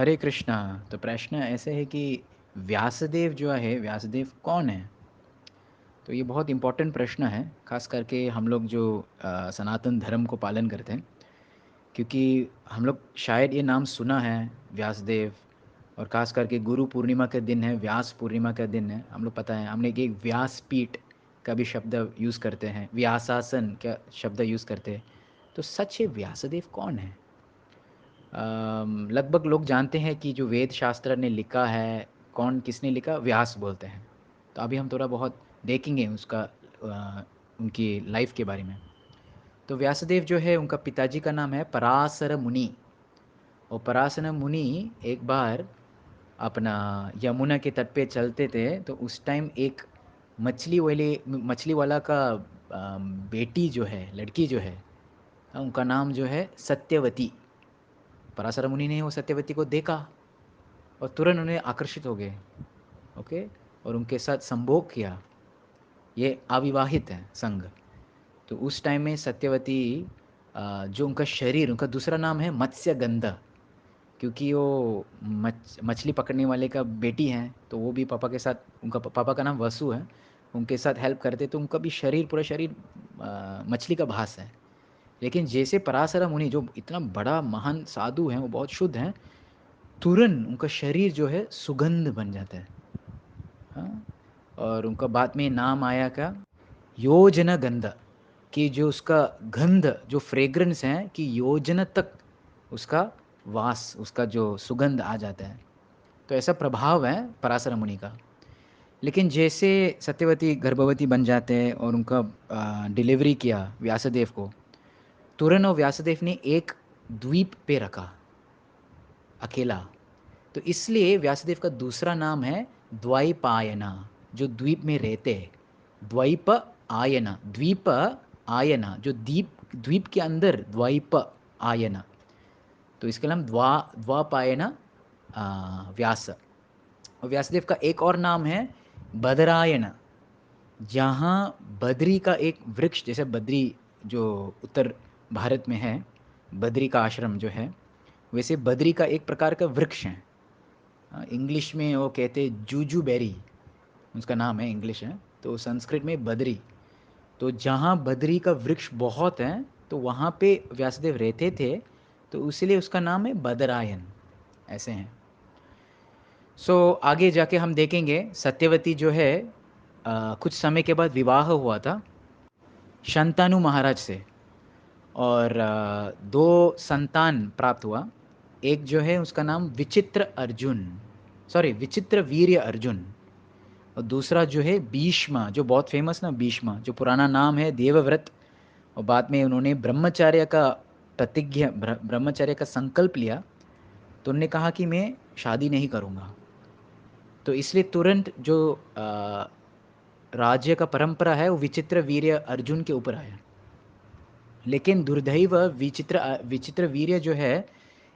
हरे कृष्णा। तो प्रश्न ऐसे है कि व्यासदेव जो है, व्यासदेव कौन है? तो ये बहुत इम्पोर्टेंट प्रश्न है, खास करके हम लोग जो सनातन धर्म को पालन करते हैं, क्योंकि हम लोग शायद ये नाम सुना है, व्यासदेव। और खास करके गुरु पूर्णिमा के दिन है, व्यास पूर्णिमा का दिन है, हम लोग पता है, हमने एक व्यासपीठ का भी शब्द यूज़ करते हैं, व्यासासन का शब्द यूज़ करते हैं। तो सच है, व्यासदेव कौन है? लगभग लोग जानते हैं कि जो वेद शास्त्र ने लिखा है, कौन किसने लिखा, व्यास बोलते हैं। तो अभी हम थोड़ा बहुत देखेंगे उसका उनकी लाइफ के बारे में। तो व्यासदेव जो है, उनका पिताजी का नाम है पराशर मुनि। और पराशर मुनि एक बार अपना यमुना के तट पे चलते थे, तो उस टाइम एक मछली वाला का बेटी जो है, लड़की जो है, उनका नाम जो है सत्यवती। पराशर मुनि ने वो सत्यवती को देखा और तुरंत उन्हें आकर्षित हो गए। ओके। और उनके साथ संभोग किया। ये अविवाहित है संघ। तो उस टाइम में सत्यवती जो उनका शरीर, उनका दूसरा नाम है मत्स्यगंधा, क्योंकि वो मछली पकड़ने वाले का बेटी हैं, तो वो भी पापा के साथ, उनका पापा का नाम वसु है, उनके साथ हेल्प करते, तो उनका भी शरीर, पूरा शरीर मछली का भास है। लेकिन जैसे पराशर मुनि जो इतना बड़ा महान साधु हैं, वो बहुत शुद्ध हैं, तुरंत उनका शरीर जो है सुगंध बन जाता है। हाँ। और उनका बाद में नाम आया क्या, योजना गंध, कि जो उसका गंध, जो फ्रेग्रेंस है, कि योजना तक उसका वास, उसका जो सुगंध आ जाता है। तो ऐसा प्रभाव है पराशर मुनि का। लेकिन जैसे सत्यवती गर्भवती बन जाते हैं और उनका डिलीवरी किया व्यासदेव को, तुरंत वो व्यासदेव ने एक द्वीप पे रखा, अकेला। तो इसलिए व्यासदेव का दूसरा नाम है द्वैपायना, जो द्वीप में रहते हैं। द्वैप आयना, द्वीप आयना, जो द्वीप, द्वीप के अंदर द्वैप आयना। तो इसके नाम द्वापायन व्यास। और व्यासदेव का एक और नाम है बदरायण, जहाँ बद्री का एक वृक्ष, जैसे बद्री जो उत्तर भारत में है, बद्री का आश्रम जो है, वैसे बद्री का एक प्रकार का वृक्ष है। इंग्लिश में वो कहते हैं जूजू बेरी, उसका नाम है, इंग्लिश है, तो संस्कृत में बद्री। तो जहाँ बद्री का वृक्ष बहुत है, तो वहाँ पे व्यासदेव रहते थे, तो इसीलिए उसका नाम है बदरायन। ऐसे हैं। आगे जाके हम देखेंगे सत्यवती जो है, कुछ समय के बाद विवाह हुआ था शंतनु महाराज से। और 2 संतान प्राप्त हुआ। एक जो है उसका नाम विचित्र अर्जुन, सॉरी विचित्र वीर्य अर्जुन। और दूसरा जो है भीष्मा, जो बहुत फेमस ना, भीष्मा, जो पुराना नाम है देवव्रत। और बाद में उन्होंने ब्रह्मचर्य का प्रतिज्ञा, ब्रह्मचर्य का संकल्प लिया। तो उन्होंने कहा कि मैं शादी नहीं करूँगा। तो इसलिए तुरंत जो राज्य का परंपरा है, वो विचित्र वीर्य अर्जुन के ऊपर आया। लेकिन दुर्दैव विचित्र वीर्य जो है,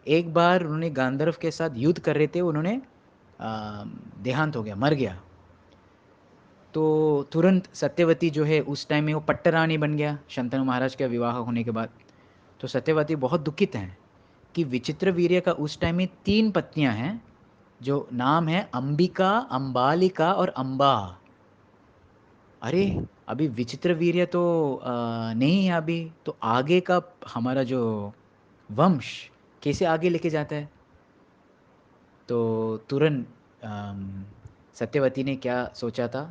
एक बार उन्होंने गांधर्व के साथ युद्ध कर रहे थे, उन्होंने देहांत हो गया, मर गया। तो तुरंत सत्यवती जो है, उस टाइम में वो पट्टरानी बन गया शंतनु महाराज का विवाह होने के बाद। तो सत्यवती बहुत दुखित हैं कि विचित्र वीर्य का उस टाइम में 3 पत्नियां हैं, जो नाम है अंबिका, अंबालिका और अंबा। अरे, अभी विचित्र वीर्य तो नहीं है अभी, तो आगे का हमारा जो वंश कैसे आगे लेके जाता है? तो तुरंत सत्यवती ने क्या सोचा था,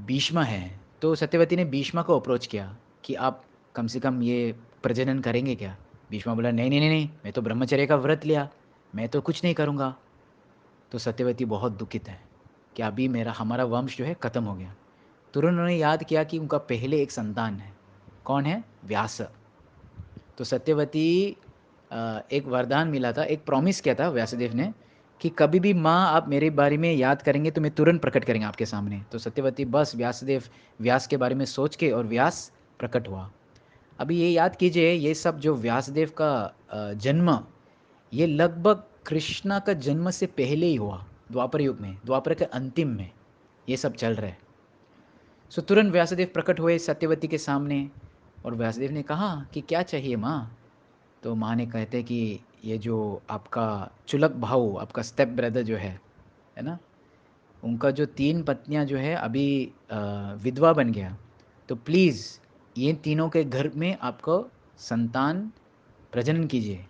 भीष्मा है, तो सत्यवती ने भीष्मा को अप्रोच किया कि आप कम से कम ये प्रजनन करेंगे क्या? भीष्मा बोला, नहीं नहीं नहीं नहीं, मैं तो ब्रह्मचर्य का व्रत लिया, मैं तो कुछ नहीं करूँगा। तो सत्यवती बहुत दुखित है कि अभी मेरा, हमारा वंश जो है ख़त्म हो गया। तुरंत उन्होंने याद किया कि उनका पहले एक संतान है, कौन है, व्यास। तो सत्यवती, एक वरदान मिला था, एक प्रॉमिस किया था व्यासदेव ने कि कभी भी माँ आप मेरे बारे में याद करेंगे तो मैं तुरंत प्रकट करेंगे आपके सामने। तो सत्यवती बस व्यासदेव, व्यास के बारे में सोच के, और व्यास प्रकट हुआ। अभी ये याद कीजिए, ये सब जो व्यासदेव का जन्म, ये लगभग कृष्णा का जन्म से पहले ही हुआ, द्वापर युग में, द्वापर के अंतिम में ये सब चल रहा है। तुरंत व्यासदेव प्रकट हुए सत्यवती के सामने। और व्यासदेव ने कहा कि क्या चाहिए माँ? तो माँ ने कहते कि ये जो आपका चुलक भाऊ, आपका स्टेप ब्रदर जो है ना? उनका जो 3 पत्नियाँ जो है अभी विधवा बन गया, तो प्लीज़ ये तीनों के घर में आपको संतान प्रजनन कीजिए।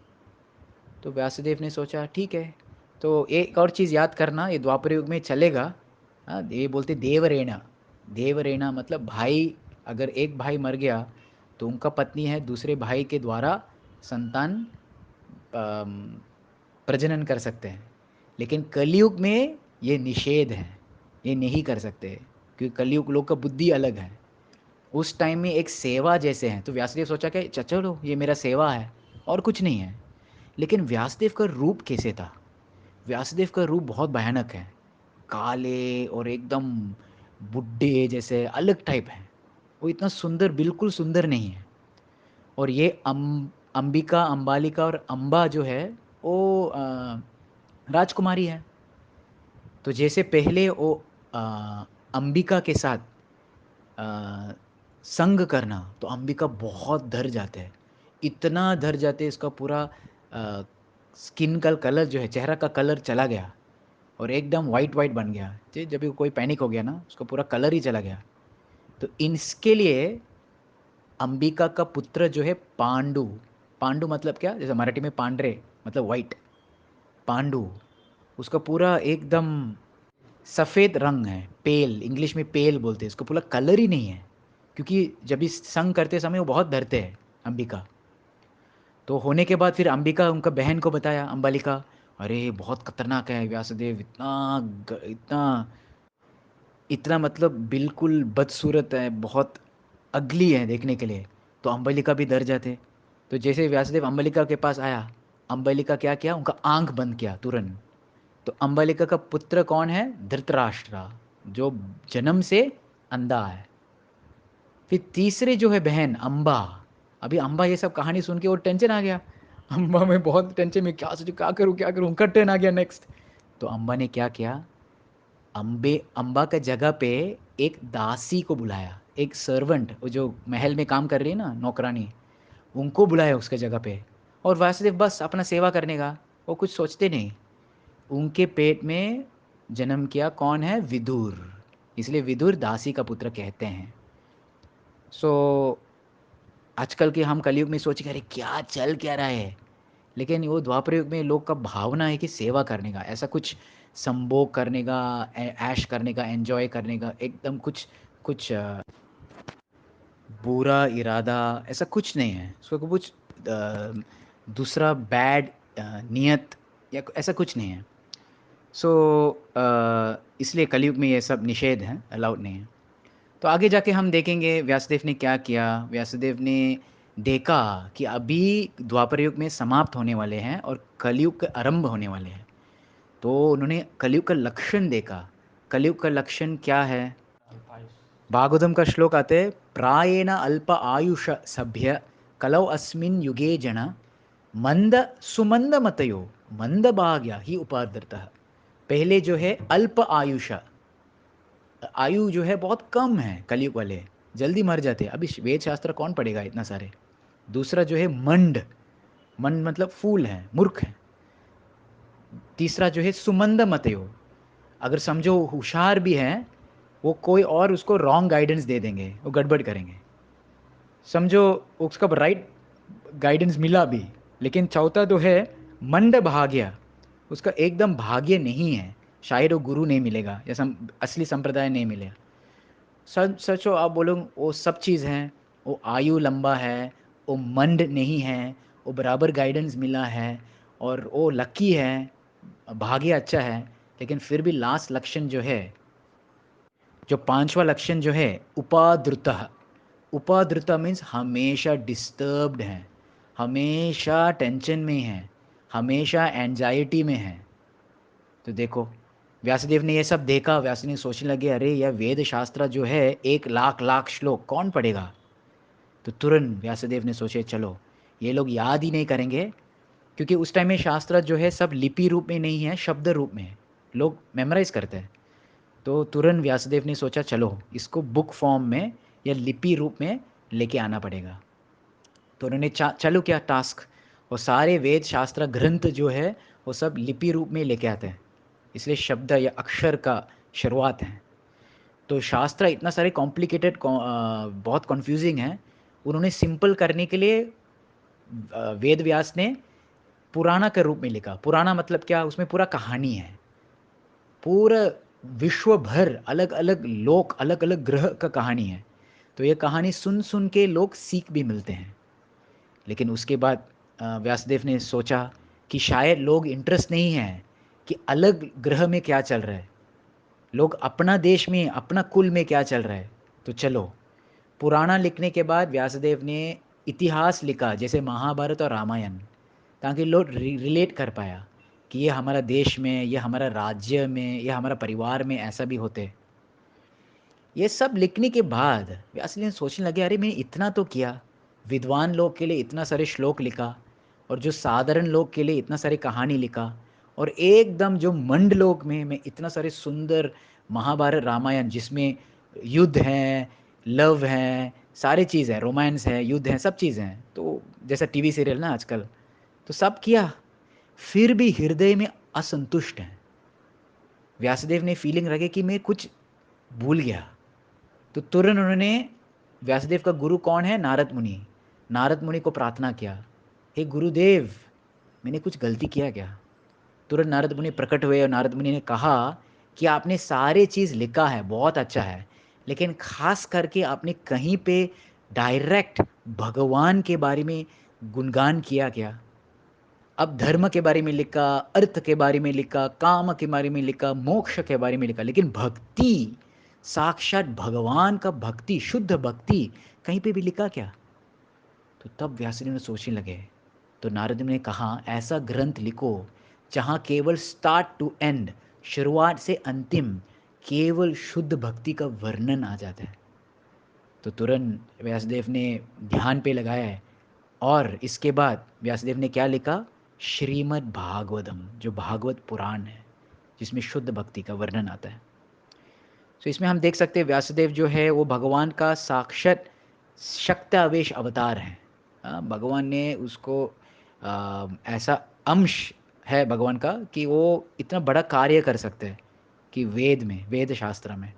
तो व्यासदेव ने सोचा ठीक है। तो एक और चीज़ याद करना, ये द्वापर युग में चलेगा। हाँ, ये बोलते देवरेणा। देवरेणा मतलब भाई, अगर एक भाई मर गया तो उनका पत्नी है दूसरे भाई के द्वारा संतान अम, प्रजनन कर सकते हैं। लेकिन कलयुग में ये निषेध है, ये नहीं कर सकते, क्योंकि कलयुग लोग का बुद्धि अलग है। उस टाइम में एक सेवा जैसे हैं, तो व्यासदेव सोचा कि चलो ये मेरा सेवा है और कुछ नहीं है। लेकिन व्यासदेव का रूप कैसे था? व्यासदेव का रूप बहुत भयानक है, काले और एकदम बुड्ढे जैसे अलग टाइप है। वो इतना सुंदर बिल्कुल सुंदर नहीं है। और ये अंबिका, अंबालिका और अंबा जो है वो राजकुमारी है। तो जैसे पहले वो अ, अंबिका के साथ अ, संग करना, तो अंबिका बहुत डर जाते हैं, इतना डर जाते हैं, इसका पूरा स्किन का कलर जो है, चेहरा का कलर चला गया और एकदम वाइट वाइट बन गया। जब भी कोई पैनिक हो गया ना, उसका पूरा कलर ही चला गया। तो इसके लिए अंबिका का पुत्र जो है पांडु, पांडु मतलब क्या, जैसे मराठी में पांडरे मतलब वाइट, पांडु, उसका पूरा एकदम सफ़ेद रंग है, पेल, इंग्लिश में पेल बोलते हैं, इसको पूरा कलर ही नहीं है, क्योंकि जब इस संग करते समय वो बहुत डरते हैं अंबिका। तो होने के बाद फिर अंबिका उनका बहन को बताया, अंबालिका, अरे बहुत खतरनाक है व्यासदेव, इतना इतना मतलब बिल्कुल बदसूरत है, बहुत अगली है देखने के लिए। तो अंबालिका भी डर जाते। तो जैसे व्यासदेव अंबालिका के पास आया, अंबालिका क्या किया, उनका आंख बंद किया तुरंत। तो अंबालिका का पुत्र कौन है? धृतराष्ट्र, जो जन्म से अंधा है। फिर तीसरे जो है बहन अम्बा, अभी अम्बा ये सब कहानी सुन के वो टेंशन आ गया, अम्बा में बहुत टेंशन में, क्या सोचू, क्या करूँ, उनका टर्न आ गया नेक्स्ट। तो अम्बा ने क्या किया, अम्बा के जगह पे एक दासी को बुलाया, एक सर्वेंट, वो जो महल में काम कर रही है ना, नौकरानी, उनको बुलाया उसके जगह पे। और वासुदेव बस अपना सेवा करने का, वो कुछ सोचते नहीं। उनके पेट में जन्म किया कौन है? विदुर, इसलिए विदुर दासी का पुत्र कहते हैं। सो आजकल के हम कलयुग में सोच के अरे क्या चल क्या रहा है, लेकिन वो द्वापर युग में लोग का भावना है कि सेवा करने का, ऐसा कुछ संभोग करने का, ऐश करने का, एंजॉय करने का, एकदम कुछ कुछ बुरा इरादा ऐसा कुछ नहीं है, उसका कुछ दूसरा बैड नियत या ऐसा कुछ नहीं है। सो इसलिए कलयुग में ये सब निषेध हैं, अलाउड नहीं है। तो आगे जाके हम देखेंगे व्यासदेव ने क्या किया। व्यासदेव ने देखा कि अभी द्वापर युग में समाप्त होने वाले हैं और कलयुग का आरंभ होने वाले हैं। तो उन्होंने कलयुग का लक्षण देखा। कलयुग का लक्षण क्या है? भागवतम का श्लोक आते हैं, प्रायेण अल्प आयुष सभ्य कलौ अस्मिन् युगे जन मंद सुमंद मतयो मंद भाग्या ही उपादृतः। पहले जो है अल्प आयुष, आयु जो है बहुत कम है, कलयुग वाले जल्दी मर जाते हैं, अभी वेद शास्त्र कौन पढ़ेगा इतना सारे। दूसरा जो है मंड, मंड मतलब फूल है, मूर्ख है। तीसरा जो है सुमंद मतयो, अगर समझो होशियार भी हैं, वो कोई और उसको रॉन्ग गाइडेंस दे देंगे, वो गड़बड़ करेंगे। समझो उसका राइट गाइडेंस मिला भी, लेकिन चौथा तो है मंद भाग्य, उसका एकदम भाग्य नहीं है, शायद वो गुरु नहीं मिलेगा या असली संप्रदाय नहीं मिलेगा। सच सचो आप बोलो वो सब चीज़ हैं, वो आयु लंबा है, वो मंद नहीं है, वो बराबर गाइडेंस मिला है, और वो लकी है, भाग्य अच्छा है, लेकिन फिर भी लास्ट लक्षण जो है, जो पांचवा लक्षण जो है उपाद्रुत, उपाद्रुत मीन्स हमेशा डिस्टर्ब्ड हैं, हमेशा टेंशन में हैं, हमेशा एंजाइटी में हैं। तो देखो व्यासदेव ने ये सब देखा, व्यासदेव ने सोचने लगे अरे यह वेद शास्त्र जो है 1 लाख श्लोक कौन पढ़ेगा। तो तुरंत व्यासदेव ने सोचे चलो ये लोग याद ही नहीं करेंगे, क्योंकि उस टाइम में शास्त्र जो है सब लिपि रूप में नहीं है, शब्द रूप में है, लोग मेमोराइज करते हैं। तो तुरंत व्यासदेव ने सोचा चलो इसको बुक फॉर्म में या लिपि रूप में लेके आना पड़ेगा। तो उन्होंने चालू किया टास्क। और सारे वेद शास्त्र ग्रंथ जो है वो सब लिपि रूप में लेके आते हैं, इसलिए शब्द या अक्षर का शुरुआत है। तो शास्त्र इतना सारे कॉम्प्लिकेटेड बहुत कन्फ्यूजिंग है, उन्होंने सिंपल करने के लिए वेद व्यास ने पुराना के रूप में लिखा। पुराना मतलब क्या, उसमें पूरा कहानी है, पूरा विश्व भर अलग अलग लोक अलग अलग ग्रह का कहानी है। तो ये कहानी सुन सुन के लोग सीख भी मिलते हैं। लेकिन उसके बाद व्यासदेव ने सोचा कि शायद लोग इंटरेस्ट नहीं है कि अलग ग्रह में क्या चल रहा है, लोग अपना देश में अपना कुल में क्या चल रहा है। तो चलो, पुराना लिखने के बाद व्यासदेव ने इतिहास लिखा, जैसे महाभारत और रामायण, ताकि लोग रिलेट कर पाया कि ये हमारा देश में, ये हमारा राज्य में, ये हमारा परिवार में ऐसा भी होते। ये सब लिखने के बाद व्यास जी सोचने लगे, अरे मैंने इतना तो किया, विद्वान लोग के लिए इतना सारे श्लोक लिखा, और जो साधारण लोग के लिए इतना सारी कहानी लिखा, और एकदम जो मंड लोक में मैं इतना सारे सुंदर महाभारत रामायण जिसमें युद्ध हैं, लव हैं, सारी चीज़ है, रोमांस है, युद्ध है, सब चीज़ हैं, तो जैसा टीवी सीरियल ना आजकल, तो सब किया, फिर भी हृदय में असंतुष्ट है। व्यासदेव ने फीलिंग रखे कि मैं कुछ भूल गया। तो तुरंत उन्होंने, व्यासदेव का गुरु कौन है, नारद मुनि, नारद मुनि को प्रार्थना किया, हे गुरुदेव, मैंने कुछ गलती किया क्या। तुरंत नारद मुनि प्रकट हुए और नारद मुनि ने कहा कि आपने सारे चीज़ लिखा है, बहुत अच्छा है, लेकिन खास करके आपने कहीं पे डायरेक्ट भगवान के बारे में गुणगान किया क्या। अब धर्म के बारे में लिखा, अर्थ के बारे में लिखा, काम के बारे में लिखा, मोक्ष के बारे में लिखा, लेकिन भक्ति, साक्षात भगवान का भक्ति, शुद्ध भक्ति कहीं पे भी लिखा क्या। तो तब व्यासदेव ने सोचने लगे। तो नारद ने कहा, ऐसा ग्रंथ लिखो जहाँ केवल स्टार्ट टू एंड, शुरुआत से अंतिम, केवल शुद्ध भक्ति का वर्णन आ जाता है। तो तुरंत व्यासदेव ने ध्यान पे लगाया है, और इसके बाद व्यासदेव ने क्या लिखा, श्रीमद् भागवतम, जो भागवत पुराण है, जिसमें शुद्ध भक्ति का वर्णन आता है। तो इसमें हम देख सकते हैं व्यासदेव जो है वो भगवान का साक्षात शक्तावेश अवतार है। भगवान ने उसको ऐसा अंश है भगवान का कि वो इतना बड़ा कार्य कर सकते हैं कि वेद में, वेद शास्त्र में।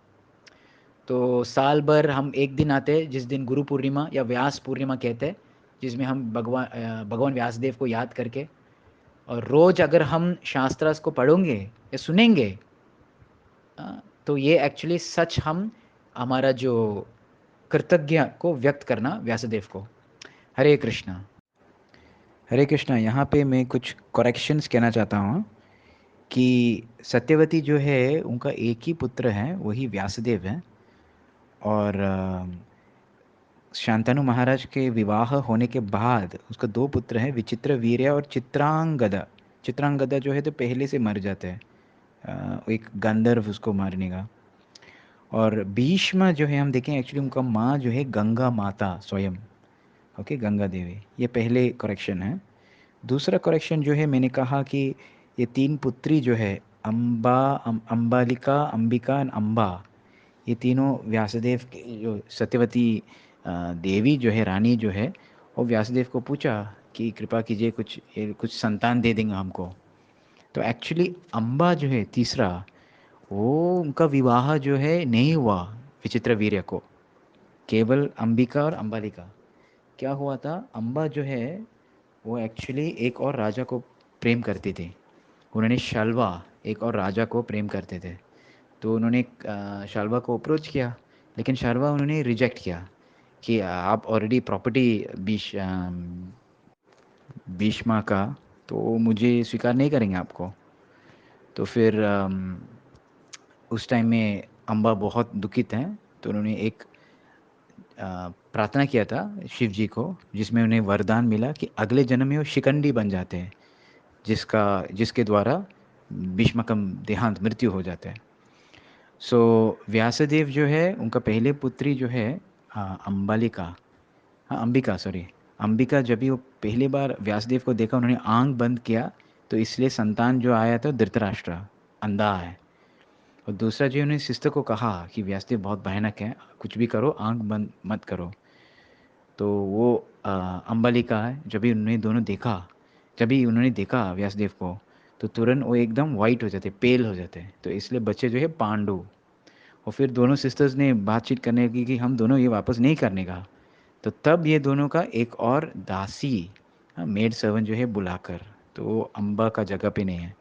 तो साल भर हम एक दिन आते हैं जिस दिन गुरु पूर्णिमा या व्यास पूर्णिमा कहते हैं, जिसमें हम भगवान व्यासदेव को याद करके, और रोज़ अगर हम शास्त्रास को पढ़ेंगे या सुनेंगे, तो ये एक्चुअली सच हम हमारा जो कृतज्ञ को व्यक्त करना व्यासदेव को। हरे कृष्णा। हरे कृष्णा। यहाँ पे मैं कुछ करेक्शंस कहना चाहता हूँ कि सत्यवती जो है उनका एक ही पुत्र है, वही व्यासदेव है। और शांतनु महाराज के विवाह होने के बाद उसका दो पुत्र हैं, विचित्र वीर्य और चित्रांगदा। चित्रांगदा जो है तो पहले से मर जाते हैं, एक गंधर्व उसको मारने का। और भीष्म जो है हम देखें, एक्चुअली उनका माँ जो है गंगा माता स्वयं, ओके, गंगा देवी। ये पहले करेक्शन है। दूसरा करेक्शन जो है, मैंने कहा कि ये तीन पुत्री जो है, अंबालिका, अंबिका एंड अम्बा, ये तीनों व्यासदेव के, जो सत्यवती देवी जो है, रानी जो है, वो व्यासदेव को पूछा कि कृपा कीजिए, कुछ संतान दे देंगे हमको। तो एक्चुअली अम्बा जो है तीसरा, वो उनका विवाह जो है नहीं हुआ विचित्र वीर्य को, केवल अंबिका और अंबालिका। क्या हुआ था, अम्बा जो है वो एक्चुअली एक और राजा को प्रेम करती थी। उन्होंने शाल्वा, एक और राजा को प्रेम करते थे। तो उन्होंने शाल्वा को अप्रोच किया, लेकिन शाल्वा उन्होंने रिजेक्ट किया कि आप ऑलरेडी प्रॉपर्टी भीष्मा का, तो मुझे स्वीकार नहीं करेंगे आपको। तो फिर उस टाइम में अम्बा बहुत दुखित हैं, तो उन्होंने एक प्रार्थना किया था शिव जी को, जिसमें उन्हें वरदान मिला कि अगले जन्म में वो शिखंडी बन जाते हैं, जिसके द्वारा भीष्म का देहांत, मृत्यु हो जाता है। सो व्यासदेव जो है उनका पहले पुत्री जो है अंबालिका, हाँ अंबिका, सॉरी अंबिका, जब भी वो पहली बार व्यासदेव को देखा उन्होंने आंख बंद किया, तो इसलिए संतान जो आया था धृतराष्ट्र, अंधा है। और दूसरा जी, उन्होंने शिष्य को कहा कि व्यासदेव बहुत भयानक है, कुछ भी करो आंख बंद मत करो। तो वो अंबालिका है, जब भी उन्होंने दोनों देखा जब ही उन्होंने देखा व्यासदेव को, तो तुरंत वो एकदम वाइट हो जाते, पेल हो जाते। तो इसलिए बच्चे जो है पांडु। और फिर दोनों सिस्टर्स ने बातचीत करने लगी कि हम दोनों ये वापस नहीं करने का। तो तब ये दोनों का एक और दासी, हाँ, मेड सर्वेंट जो है बुलाकर, तो वो अम्बा का जगह पे नहीं है।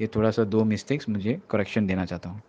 ये थोड़ा सा 2 मिस्टेक्स मुझे करेक्शन देना चाहता हूँ।